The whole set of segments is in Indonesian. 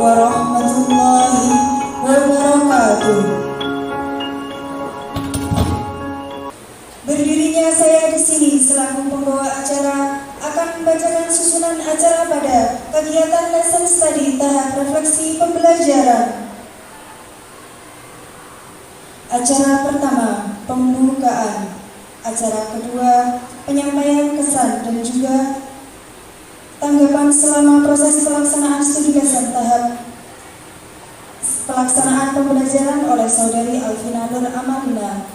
warahmatullahi wabarakatuh. Berdirinya saya di sini selaku pembawa acara akan membacakan susunan acara pada kegiatan lesson study tahap refleksi pembelajaran. Acara pertama, pembukaan. Acara kedua, penyampaian kesan dan juga tanggapan selama proses pelaksanaan studi lesson tahap pelaksanaan pembelajaran oleh Saudari Alvina Nur Amalina.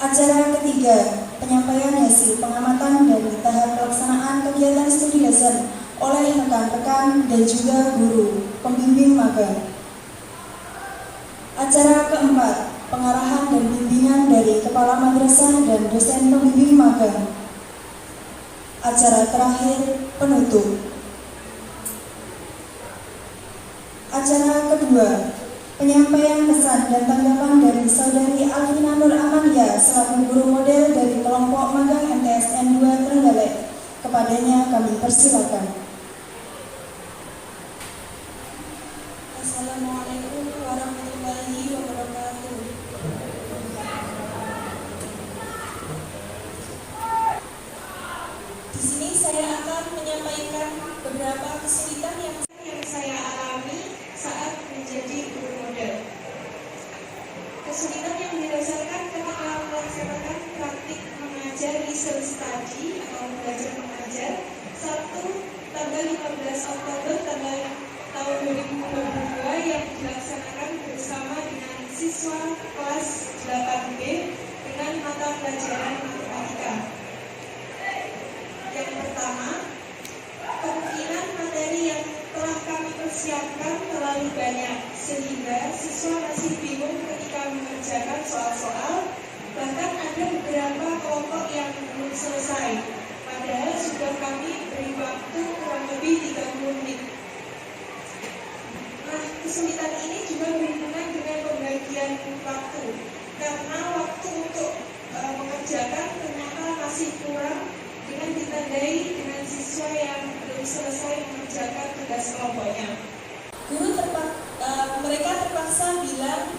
Acara ketiga, penyampaian hasil pengamatan dari tahap pelaksanaan kegiatan studi lesson oleh rekan-rekan dan juga guru pembimbing magang. Acara keempat, pengarahan dan bimbingan dari kepala madrasah dan dosen pembimbing magang. Acara terakhir, penutup. Acara kedua, penyampaian pesan dan tanggapan dari Saudari Alvina Nur Amalia selaku guru model dari kelompok magang MTSN 2 Trenggalek. Kepadanya kami persilakan. Assalamualaikum warahmatullahi wabarakatuh. Di sini saya akan menyampaikan beberapa kesulitan yang saya alami saat menjadi guru model. Kesulitan yang dirasakan ketika melaksanakan praktik mengajar lesson study atau belajar mengajar Sabtu tanggal 15 Oktober tahun 2022 yang dilaksanakan bersama dengan siswa kelas 8B dengan mata pelajaran matematika. Yang pertama, kemungkinan materi yang telah kami persiapkan terlalu banyak sehingga siswa masih bingung ketika mengerjakan soal-soal, bahkan ada beberapa kelompok yang belum selesai, padahal sudah kami beri waktu kurang lebih 30 menit. Nah, kesulitan ini juga berhubungan dengan pembagian waktu, karena waktu untuk mengerjakan ternyata masih kurang dengan ditandai dengan siswa yang belum selesai mengerjakan tugas kelompoknya. Mereka terpaksa bilang,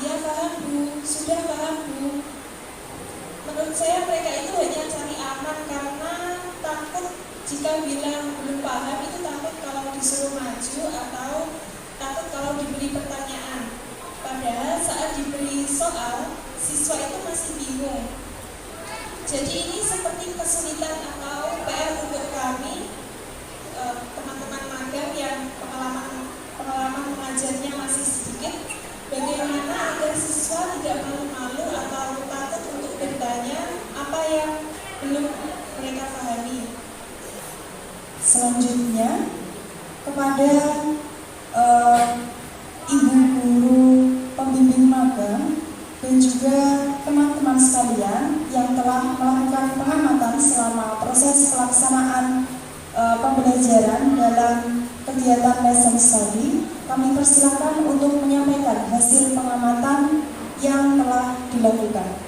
iya paham Bu, sudah paham Bu. Menurut saya mereka itu hanya cari aman karena takut jika bilang belum paham itu takut kalau disuruh maju atau takut kalau diberi pertanyaan. Padahal saat diberi soal, siswa itu masih bingung. Jadi ini seperti kesulitan atau PR untuk kami, teman-teman magang yang pengalaman mengajarnya masih sedikit. Bagaimana agar siswa tidak malu-malu atau takut untuk bertanya apa yang belum mereka pahami. Selanjutnya, kepada ibu guru pembimbing magang dan juga teman-teman sekalian yang telah melakukan pengamatan selama proses pelaksanaan pembelajaran dalam kegiatan lesson study, kami persilakan untuk menyampaikan hasil pengamatan yang telah dilakukan.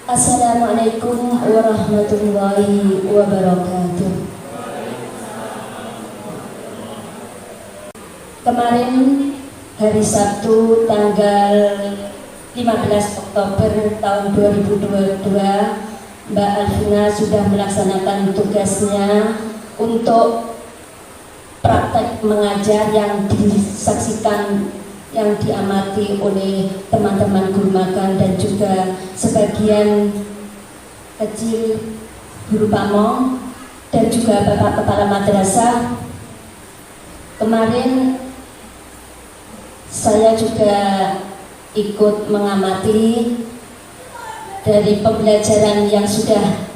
Assalamualaikum warahmatullahi wabarakatuh. Kemarin hari Sabtu tanggal 15 Oktober tahun 2022, Mbak Alvina sudah melaksanakan tugasnya untuk praktek mengajar yang disaksikan, yang diamati oleh teman-teman guru magang dan juga sebagian kecil guru pamong dan juga Bapak Kepala Madrasah. Kemarin saya juga ikut mengamati dari pembelajaran yang sudah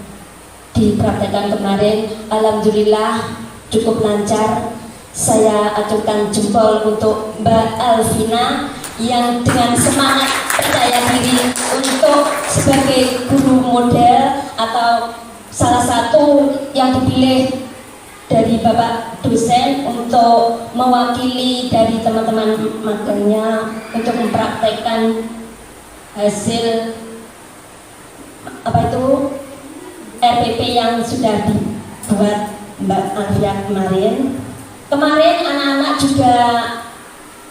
dipraktekkan kemarin. Alhamdulillah cukup lancar. Saya acungkan jempol untuk Mbak Alvina yang dengan semangat percaya diri untuk sebagai guru model atau salah satu yang dipilih dari Bapak dosen untuk mewakili dari teman-teman magangnya untuk mempraktekkan hasil RPP yang sudah buat Mbak Alfia kemarin. Kemarin anak-anak juga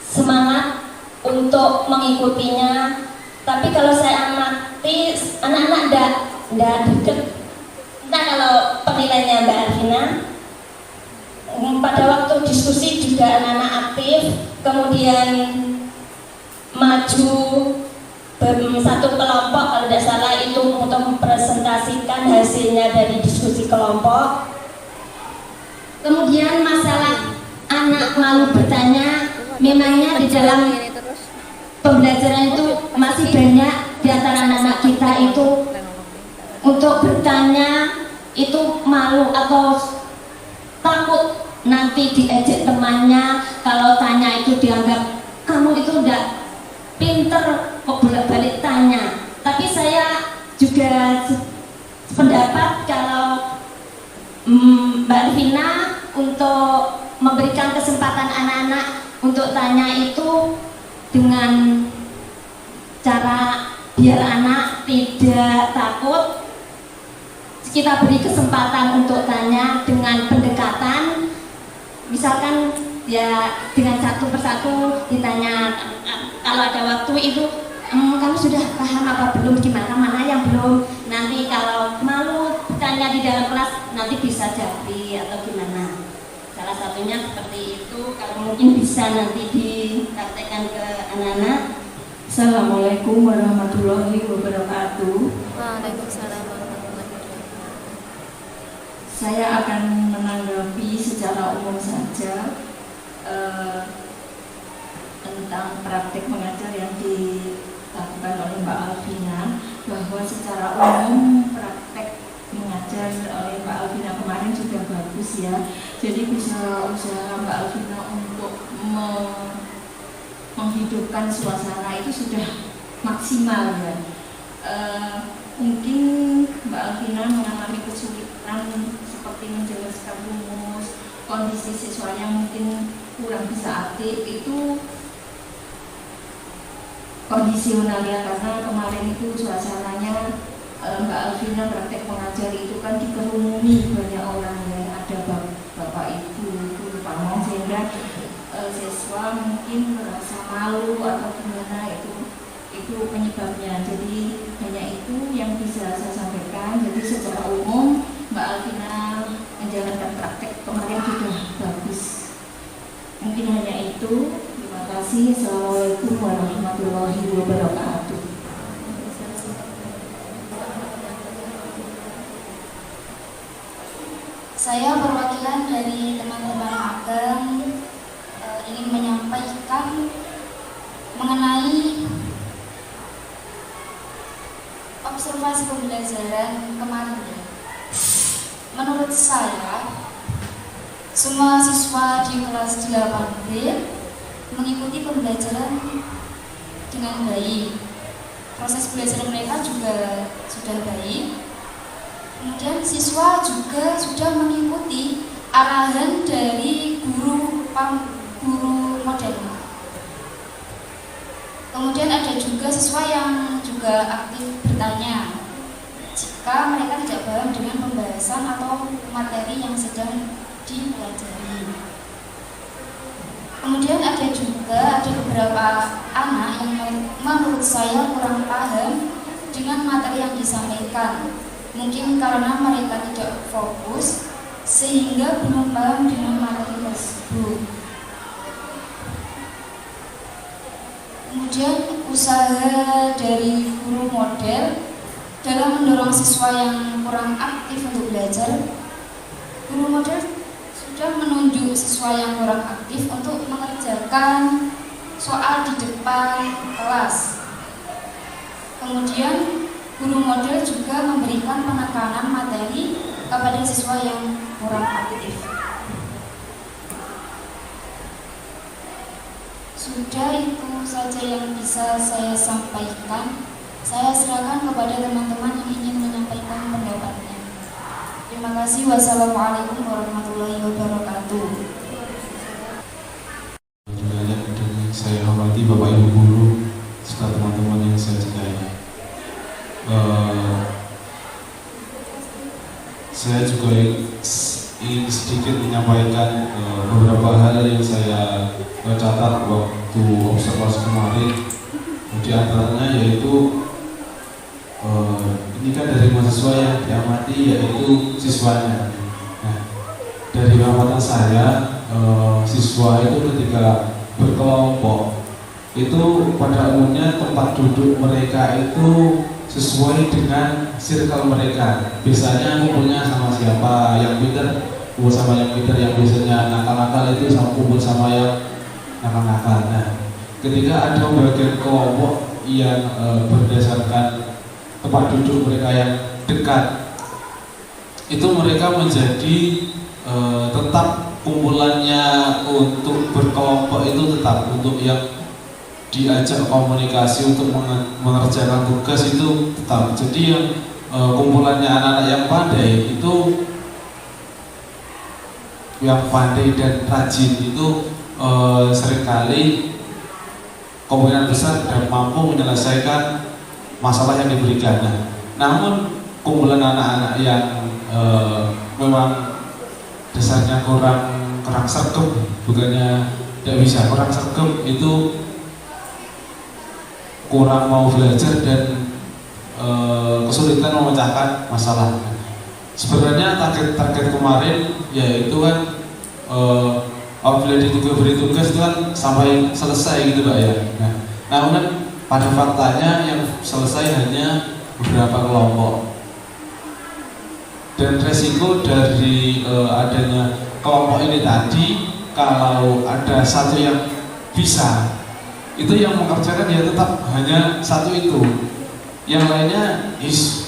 semangat untuk mengikutinya, tapi kalau saya amati anak-anak enggak deket. Entah kalau penilaiannya Mbak Alvina. Pada waktu diskusi juga anak-anak aktif, kemudian maju satu kelompok kalau tidak salah itu untuk mempresentasikan hasilnya dari diskusi kelompok. Kemudian masalah anak malu bertanya, memangnya di dalam pembelajaran itu masih banyak di antara anak-anak kita itu untuk bertanya itu malu atau takut nanti diejek temannya, kalau tanya itu dianggap kamu itu enggak pinter kok bolak-balik tanya. Tapi saya juga pendapat kalau Mbak Vina untuk memberikan kesempatan anak-anak untuk tanya itu dengan cara biar anak tidak takut, kita beri kesempatan untuk tanya dengan pendekatan, misalkan ya dengan satu persatu ditanya. Kalau ada waktu itu kamu sudah paham apa belum, gimana, mana yang belum, nanti kalau malu tanya di dalam kelas nanti bisa jadi atau gimana. Salah satunya seperti itu, kalau mungkin bisa nanti dipraktekkan ke anak-anak. Assalamualaikum warahmatullahi wabarakatuh. Waalaikumsalam warahmatullahi wabarakatuh. Saya akan menanggapi secara umum saja tentang praktik mengajar yang dilakukan oleh Mbak Alvina, bahwa secara umum praktek mengajar oleh Mbak Alvina kemarin sudah bagus ya. Jadi bisa usaha Mbak Alvina untuk menghidupkan suasana itu sudah maksimal ya. Mungkin Mbak Alvina mengalami kesulitan seperti menjelaskan rumus, kondisi siswa yang mungkin kurang bisa aktif itu kondisional ya, karena kemarin itu suasananya Mbak Alvina praktek mengajar itu kan dikerumuni banyak orang ya, ada bapak ibu, guru pamong, sehingga siswa mungkin merasa malu atau gimana, itu penyebabnya. Jadi hanya itu yang bisa saya sampaikan. Jadi secara umum Mbak Alvina menjalankan praktek kemarin sudah bagus. Mungkin hanya itu. Terima kasih. Assalamualaikum warahmatullahi wabarakatuh. Saya perwakilan dari teman-teman magang ingin menyampaikan mengenai observasi pembelajaran kemarin. Menurut saya, semua siswa di kelas 8B mengikuti pembelajaran dengan baik. Proses belajar mereka juga sudah baik. Kemudian siswa juga sudah mengikuti arahan dari guru model. Kemudian ada juga siswa yang juga aktif bertanya jika mereka tidak paham dengan pembahasan atau materi yang sedang dipelajari. Kemudian ada beberapa anak yang menurut saya kurang paham dengan materi yang disampaikan. Mungkin karena mereka tidak fokus sehingga belum paham dengan materi tersebut. Kemudian usaha dari guru model dalam mendorong siswa yang kurang aktif untuk belajar. Guru model sudah menunjuk siswa yang kurang aktif untuk mengerjakan soal di depan kelas. Kemudian guru model juga memberikan penekanan materi kepada siswa yang kurang aktif. Sudah itu saja yang bisa saya sampaikan. Saya serahkan kepada teman-teman yang ingin menyampaikan pendapatnya. Terima kasih. Wassalamualaikum warahmatullahi wabarakatuh. Dan saya hormati Bapak Ibu Guru serta teman-teman yang saya cintai. saya juga ingin sedikit menyampaikan beberapa hal yang saya catat waktu observasi kemarin. Di antaranya yaitu ini kan dari mahasiswa yang diamati yaitu siswanya. Nah, dari pengamatan saya, siswa itu ketika berkelompok itu pada umumnya tempat duduk mereka itu sesuai dengan circle mereka. Biasanya kumpulnya sama siapa, yang pintar kumpul sama yang pintar, yang biasanya nakal-nakal itu sama kumpul sama yang nakal-nakal. Nah, ketika ada bagian kelompok yang berdasarkan tempat duduk mereka yang dekat, itu mereka menjadi tetap kumpulannya untuk berkelompok itu tetap untuk yang diajak komunikasi untuk mengerjakan tugas itu tetap. Jadi yang kumpulannya anak-anak yang pandai itu, yang pandai dan rajin itu seringkali kemungkinan besar dan mampu menyelesaikan masalah yang diberikan. Namun kumpulan anak-anak yang memang dasarnya kurang sergap, bukannya tidak bisa, kurang sergap, itu kurang mau belajar dan kesulitan memecahkan masalah. Sebenarnya target kemarin yaitu kan apabila diberi tugas itu kan sampai selesai gitu Pak ya. Nah, namun kan pada faktanya yang selesai hanya beberapa kelompok. Dan resiko dari adanya kelompok ini tadi, kalau ada satu yang bisa, itu yang mengerjakan ya tetap hanya satu itu, yang lainnya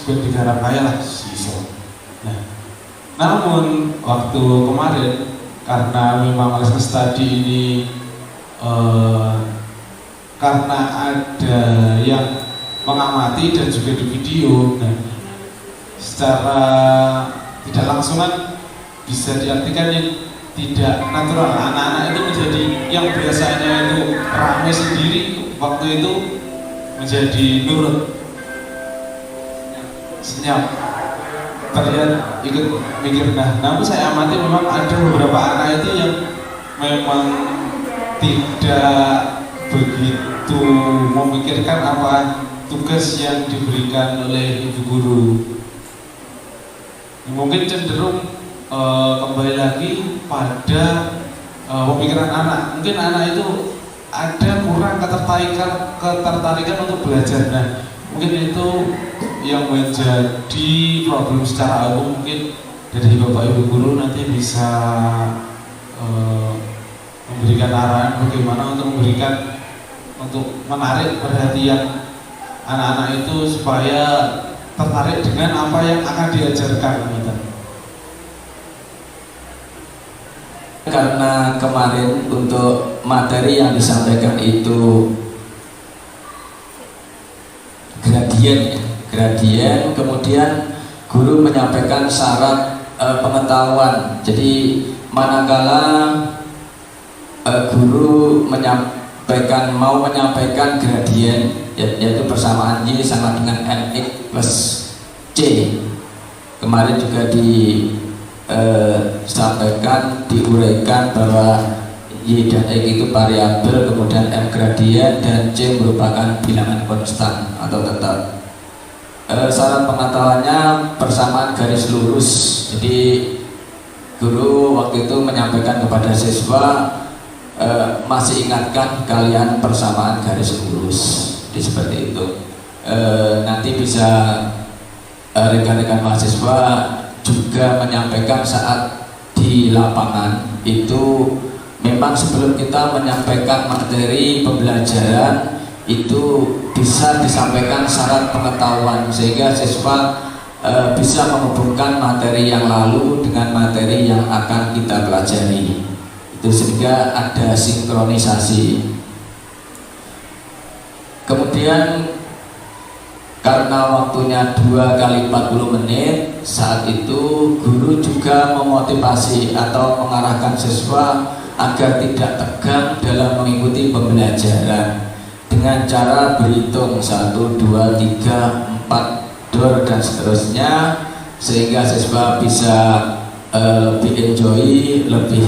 berdigarap kaya lah siswa. Nah, namun waktu kemarin karena memang lesson study ini karena ada yang mengamati dan juga di video, nah, secara tidak langsungan bisa diartikan yang tidak natural. Anak-anak itu menjadi yang biasanya itu ramai sendiri, waktu itu menjadi nurut, senyap, terlihat ikut mikir. Nah, namun saya amati memang ada beberapa anak itu yang memang tidak begitu memikirkan apa tugas yang diberikan oleh ibu guru. Mungkin cenderung kembali lagi pada pemikiran anak. Mungkin anak itu ada kurang ketertarikan untuk belajar. Nah, mungkin itu yang menjadi problem secara umum. Mungkin dari Bapak Ibu guru nanti bisa memberikan arahan bagaimana untuk menarik perhatian anak-anak itu supaya tertarik dengan apa yang akan diajarkan. Karena kemarin untuk materi yang disampaikan itu gradien, kemudian guru menyampaikan syarat pengetahuan. Jadi manakala guru mau menyampaikan gradien, yaitu persamaan Y sama dengan MX plus C. Kemarin juga disampaikan, diuraikan bahwa Y dan X itu variabel, kemudian M gradien, dan C merupakan bilangan konstan atau tetap. Syarat pengetahuannya persamaan garis lurus. Jadi guru waktu itu menyampaikan kepada siswa, masih ingatkan kalian persamaan garis lurus, jadi seperti itu. Nanti bisa rekan-rekan mahasiswa juga menyampaikan saat di lapangan itu, memang sebelum kita menyampaikan materi pembelajaran itu bisa disampaikan syarat pengetahuan, sehingga siswa bisa menghubungkan materi yang lalu dengan materi yang akan kita pelajari. Itu sehingga ada sinkronisasi. Kemudian karena waktunya 2 kali 40 menit, saat itu guru juga memotivasi atau mengarahkan siswa agar tidak tegang dalam mengikuti pembelajaran dengan cara berhitung 1, 2, 3, 4 dor dan seterusnya. sehingga siswa bisa lebih enjoy, lebih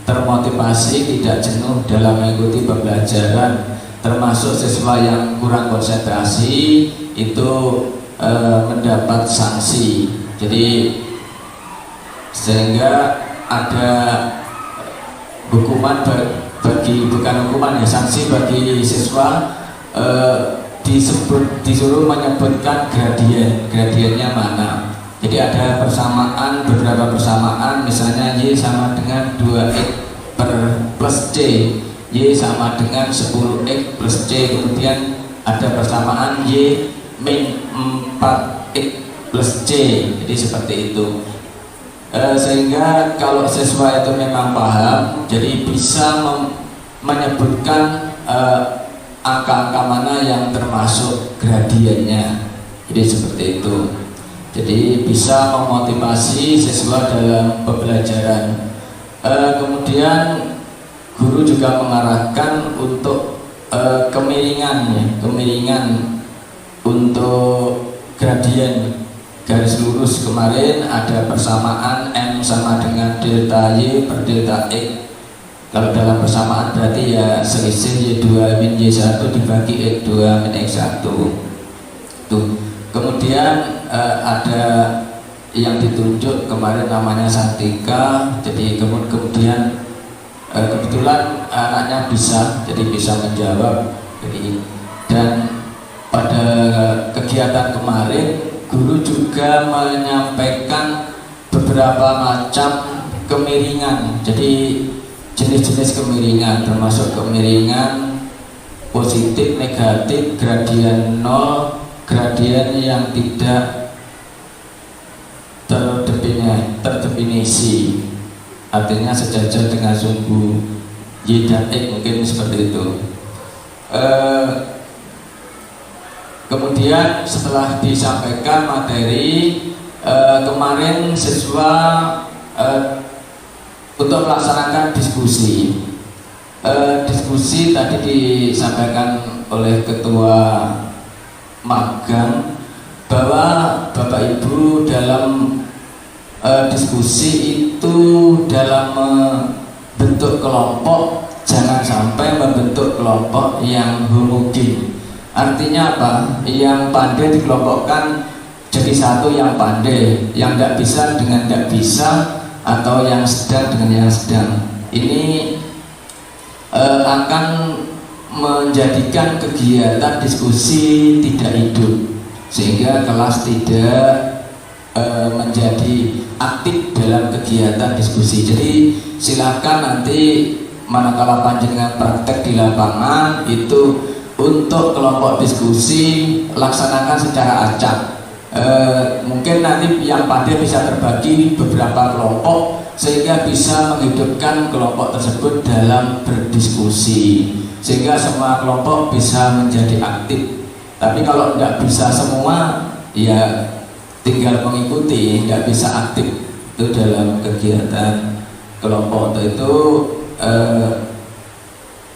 termotivasi, tidak jenuh dalam mengikuti pembelajaran. Termasuk siswa yang kurang konsentrasi itu mendapat sanksi. Jadi sehingga ada hukuman bukan hukuman ya, sanksi bagi siswa, disuruh menyebutkan gradiennya mana. Jadi ada beberapa persamaan, misalnya Y sama dengan 2X plus C, Y sama dengan 10X plus C. Kemudian ada persamaan Y min 4X plus C. Jadi seperti itu. Sehingga kalau siswa itu memang paham, jadi bisa menyebutkan angka-angka mana yang termasuk gradiennya. Jadi seperti itu. Jadi bisa memotivasi siswa dalam pembelajaran. Kemudian guru juga mengarahkan untuk kemiringan untuk gradien garis lurus. Kemarin ada persamaan M sama dengan delta Y per delta X. Kalau dalam persamaan berarti ya selisih Y2 min Y1 dibagi X2 min X1. Tuh. Kemudian ada yang ditunjuk kemarin namanya Santika. Jadi kemudian kebetulan anaknya bisa menjawab. Jadi, dan pada kegiatan kemarin guru juga menyampaikan beberapa macam kemiringan. Jadi jenis-jenis kemiringan, termasuk kemiringan positif, negatif, gradien 0, gradien yang tidak terdefinisi, artinya sejajar dengan sumbu Y dan X, mungkin seperti itu. Kemudian setelah disampaikan materi, kemarin siswa untuk melaksanakan diskusi. Diskusi tadi disampaikan oleh ketua magang bahwa Bapak Ibu dalam diskusi itu dalam membentuk kelompok jangan sampai membentuk kelompok yang homogen. Artinya apa? Yang pandai dikelompokkan jadi satu yang pandai, yang tidak bisa dengan tidak bisa, atau yang sedang dengan yang sedang. Ini akan menjadikan kegiatan diskusi tidak hidup, sehingga kelas tidak menjadi aktif dalam kegiatan diskusi. Jadi silakan nanti manakala panjenengan praktek di lapangan itu untuk kelompok diskusi laksanakan secara acak. Mungkin nanti yang pandai bisa terbagi beberapa kelompok sehingga bisa menghidupkan kelompok tersebut dalam berdiskusi, sehingga semua kelompok bisa menjadi aktif. Tapi kalau tidak bisa semua, ya tinggal mengikuti, tidak bisa aktif itu dalam kegiatan kelompok itu.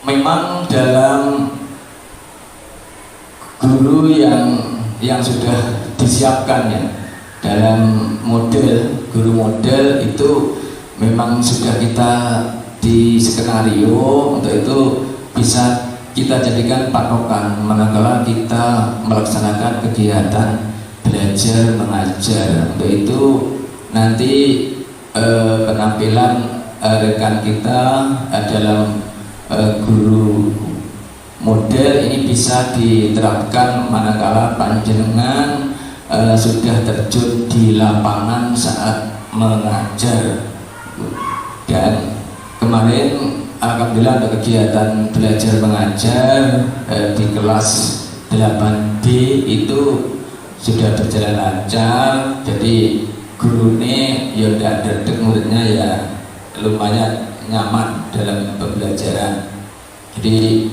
Memang dalam guru yang sudah disiapkan ya, dalam model guru model itu memang sudah kita di skenario. Untuk itu bisa kita jadikan patokan manakala kita melaksanakan kegiatan belajar mengajar. Untuk itu nanti penampilan rekan kita dalam guru model ini bisa diterapkan manakala panjenengan sudah terjun di lapangan saat mengajar. Dan kemarin alhamdulillah untuk kegiatan belajar mengajar di kelas 8B itu sudah berjalan lancar. Jadi gurunya ya tidak derdek, muridnya ya lumayan nyaman dalam pembelajaran. Jadi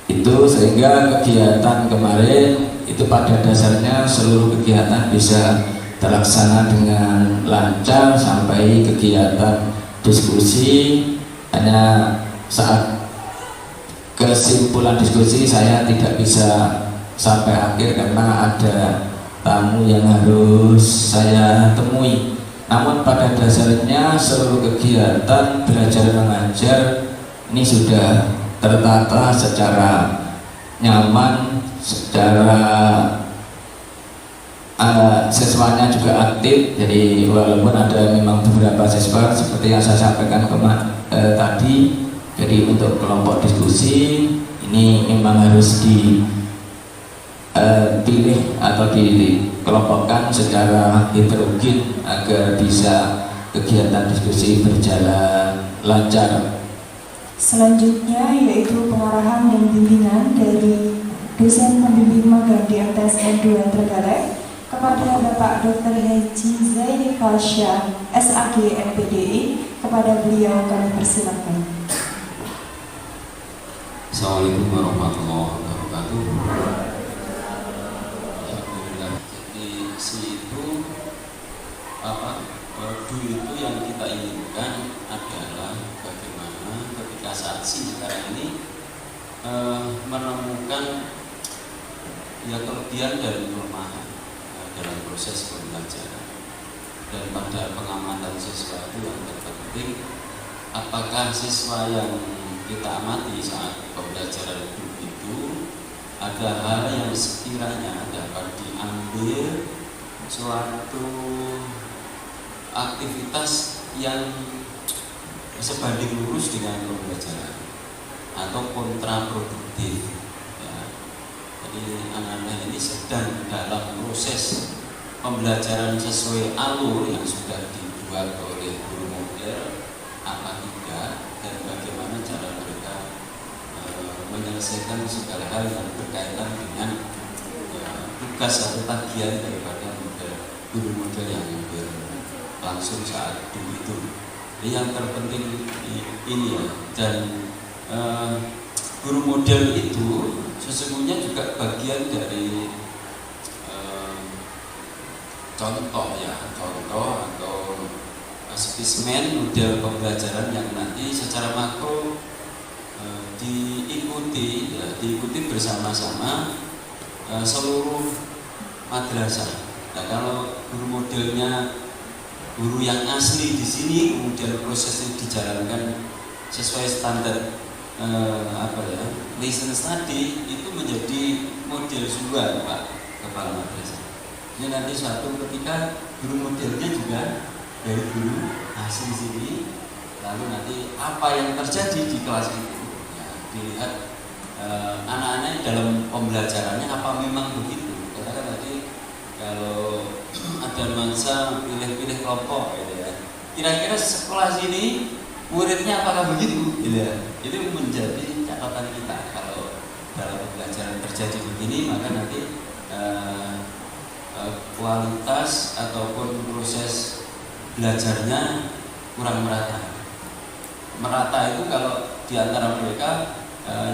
itu sehingga kegiatan kemarin itu pada dasarnya seluruh kegiatan bisa terlaksana dengan lancar sampai kegiatan diskusi. Hanya saat kesimpulan diskusi saya tidak bisa sampai akhir karena ada tamu yang harus saya temui. Namun pada dasarnya seluruh kegiatan belajar mengajar ini sudah tertata secara nyaman, secara siswanya juga aktif. Jadi walaupun ada memang beberapa siswa seperti yang saya sampaikan tadi, jadi untuk kelompok diskusi ini memang harus dipilih atau dikelompokkan secara heterogen agar bisa kegiatan diskusi berjalan lancar. Selanjutnya yaitu pengarahan dan bimbingan dari dosen pembimbing magang di MTSN 2 Trenggalek kepada Bapak Dr. Haji Zaini Falsyah, SAG MPDI. Kepada beliau kami persilakan. Assalamualaikum warahmatullahi wabarakatuh. Alhamdulillah. Jadi dulu itu yang kita inginkan adalah bagaimana ketika saksi sekarang ini menemukan ya kelebihan dan kelemahan dalam proses pembelajaran, dan pada pengamatan siswa itu yang terpenting apakah siswa yang kita amati saat pembelajaran itu ada hal yang sekiranya dapat diambil suatu aktivitas yang sebanding lurus dengan pembelajaran atau kontraproduktif ya. Jadi anak-anak ini sedang dalam proses pembelajaran sesuai alur yang sudah dibuat oleh guru model apa tidak, dan bagaimana cara mereka menyelesaikan segala hal yang berkaitan dengan tugas atau tagihan daripada guru model yang berlangsung saat itu. Jadi yang terpenting ini ya, dan guru model itu sesungguhnya juga bagian dari contoh atau spesimen model pembelajaran yang nanti secara makro diikuti bersama-sama seluruh madrasah. Nah, kalau guru modelnya guru yang asli di sini, kemudian prosesnya dijalankan sesuai standar listen study, itu menjadi model juga Pak Kepala Madrasah. Ini nanti suatu ketika guru modelnya juga dari guru asli sini, lalu nanti apa yang terjadi di kelas itu ya, dilihat anak-anak dalam pembelajarannya apa memang begitu. Karena kan tadi kalau ada nuansa pilih-pilih kelompok gitu ya, kira-kira sekolah sini muridnya apakah begitu gitu ya. Itu menjadi catatan kita. Kalau dalam pembelajaran terjadi begini, maka nanti kualitas ataupun proses belajarnya kurang merata. Merata itu kalau di antara mereka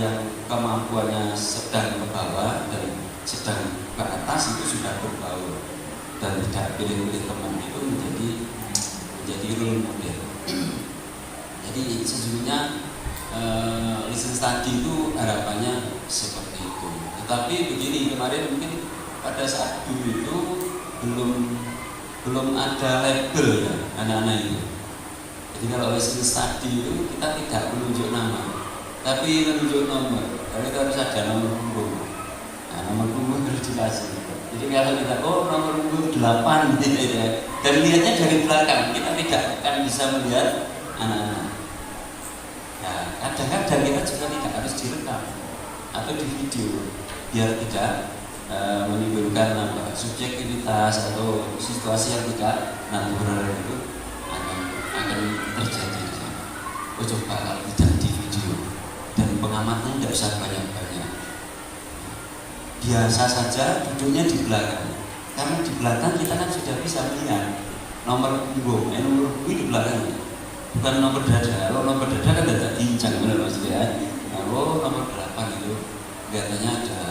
yang kemampuannya sedang ke bawah dan sedang ke atas itu sudah berbaur dan tidak pilih-pilih teman, itu menjadi role model. Jadi sesungguhnya listen study itu harapannya seperti itu. Tetapi begini, kemarin mungkin pada saat dulu itu belum ada label ya anak-anak itu. Jadi kalau listen study itu kita tidak menunjuk nama, tapi menunjuk nomor. Karena itu harus ada nomor punggung. Nah, nomor punggung harus dikasih. Jadi kalau kita nomor punggung 8 gitu ya, dan lihatnya dari belakang, kita tidak akan bisa melihat anak-anak. Nah, kadang-kadang kita juga tidak harus direkam atau di video biar tidak menimbulkan subjektivitas atau situasi yang tidak natural itu akan terjadi di sana. Coba kalau tidak di video dan pengamatnya tidak usah banyak-banyak, biasa saja duduknya di belakang, karena di belakang kita kan sudah bisa melihat nomor punggung, di belakang, bukan nomor dada. Kalau nomor dada kan tidak diincang, benar maksudnya. Kalau nomor 8 itu kelihatannya ada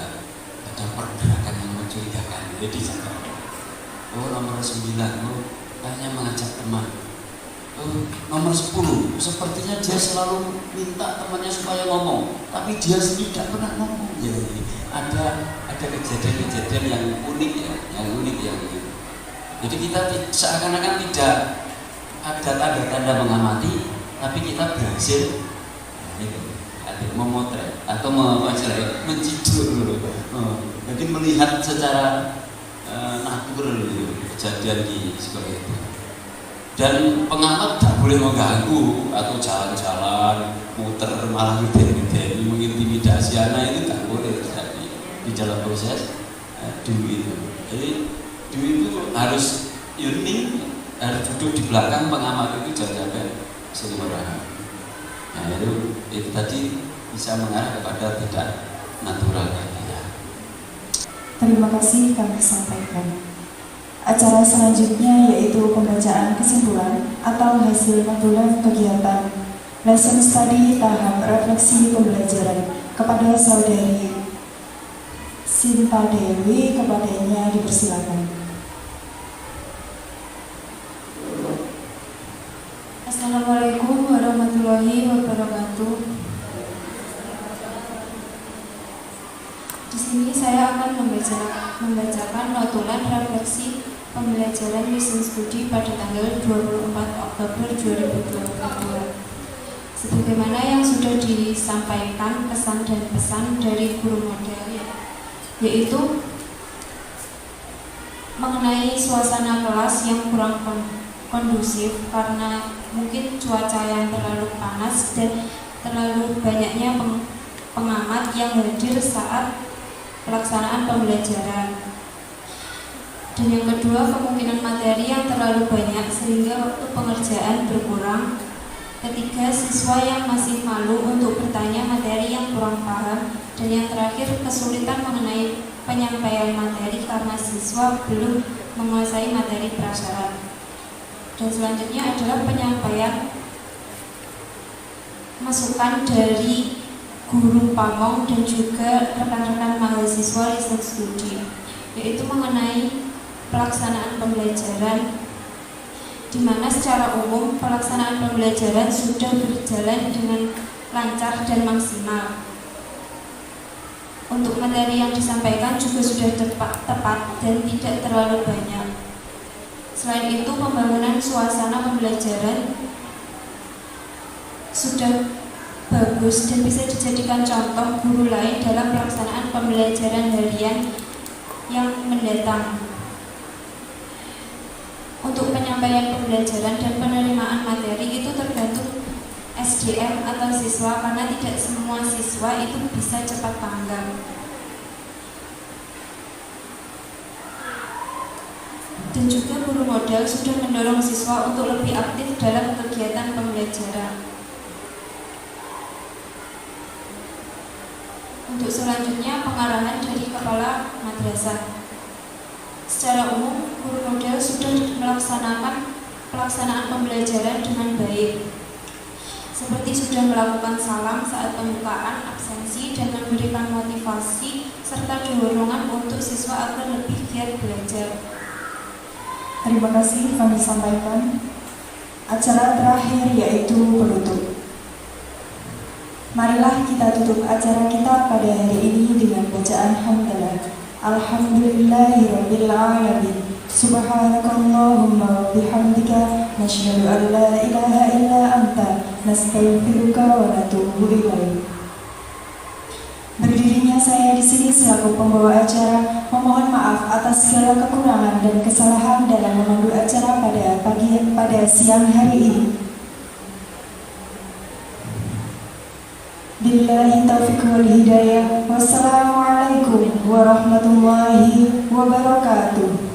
pergerakan yang mencurigakan, jadi dijaga. Nomor 9, kayaknya mengajak teman. Nomor nomor 10. Sepertinya dia selalu minta temannya supaya ngomong, tapi dia sendiri tidak pernah ngomong. Ya, ada kejadian-kejadian yang unik ya, Jadi kita seakan-akan tidak ada tanda-tanda mengamati, tapi kita berhasil memotret atau menciduk, mungkin melihat secara natural kejadian di sekolah itu. Dan pengamat tak boleh mengganggu atau jalan-jalan muter malah ngedeni mengintimidasi anak, itu tak boleh terjadi di dalam proses dui itu. Jadi dui itu harus unik, harus duduk di belakang pengamat itu, jangan sampai sembarangan. Nah itu tadi bisa mengarah kepada tidak natural. Terima kasih kami sampaikan. Acara selanjutnya yaitu pembacaan kesimpulan atau hasil pengulangan kegiatan lesson study tahap refleksi pembelajaran kepada saudari Sinta Dewi. Kepadanya dipersilakan. Assalamualaikum warahmatullahi wabarakatuh. Di sini saya akan membacakan notulen refleksi pembelajaran Mission Studi pada tanggal 24 Oktober 2022. Sebagaimana yang sudah disampaikan kesan dan pesan dari guru model, yaitu mengenai suasana kelas yang kurang kondusif karena mungkin cuaca yang terlalu panas dan terlalu banyaknya pengamat yang hadir saat pelaksanaan pembelajaran. Dan yang kedua, kemungkinan materi yang terlalu banyak sehingga waktu pengerjaan berkurang. Ketiga, siswa yang masih malu untuk bertanya materi yang kurang paham. Dan yang terakhir, kesulitan mengenai penyampaian materi karena siswa belum menguasai materi prasyarat. Dan selanjutnya adalah penyampaian masukan dari guru pamong dan juga rekan-rekan mahasiswa riset studi, yaitu mengenai pelaksanaan pembelajaran, di mana secara umum pelaksanaan pembelajaran sudah berjalan dengan lancar dan maksimal. Untuk materi yang disampaikan juga sudah tepat dan tidak terlalu banyak. Selain itu, pembangunan suasana pembelajaran sudah bagus dan bisa dijadikan contoh guru lain dalam pelaksanaan pembelajaran harian yang mendatang. Untuk penyampaian pembelajaran dan penerimaan materi itu tergantung SDM atau siswa, karena tidak semua siswa itu bisa cepat tanggap. Dan juga guru model sudah mendorong siswa untuk lebih aktif dalam kegiatan pembelajaran. Untuk selanjutnya, pengarahan dari kepala madrasah. Secara umum, guru model sudah melaksanakan pelaksanaan pembelajaran dengan baik, seperti sudah melakukan salam saat pembukaan, absensi, dan memberikan motivasi serta dorongan untuk siswa agar lebih giat belajar. Terima kasih kami sampaikan. Acara terakhir yaitu penutup. Marilah kita tutup acara kita pada hari ini dengan bacaan hamdalah. Alhamdulillahirabbil alamin. Subhanakallahumma wa bihamdika nasyhadu an la ilaha illa anta nastaghfiruka wa natubu ilaik. Berdirinya saya di sini selaku pembawa acara, memohon maaf atas segala kekurangan dan kesalahan dalam memandu acara pada siang hari ini. Billahi taufiq wal hidayah. Wassalamualaikum warahmatullahi wabarakatuh.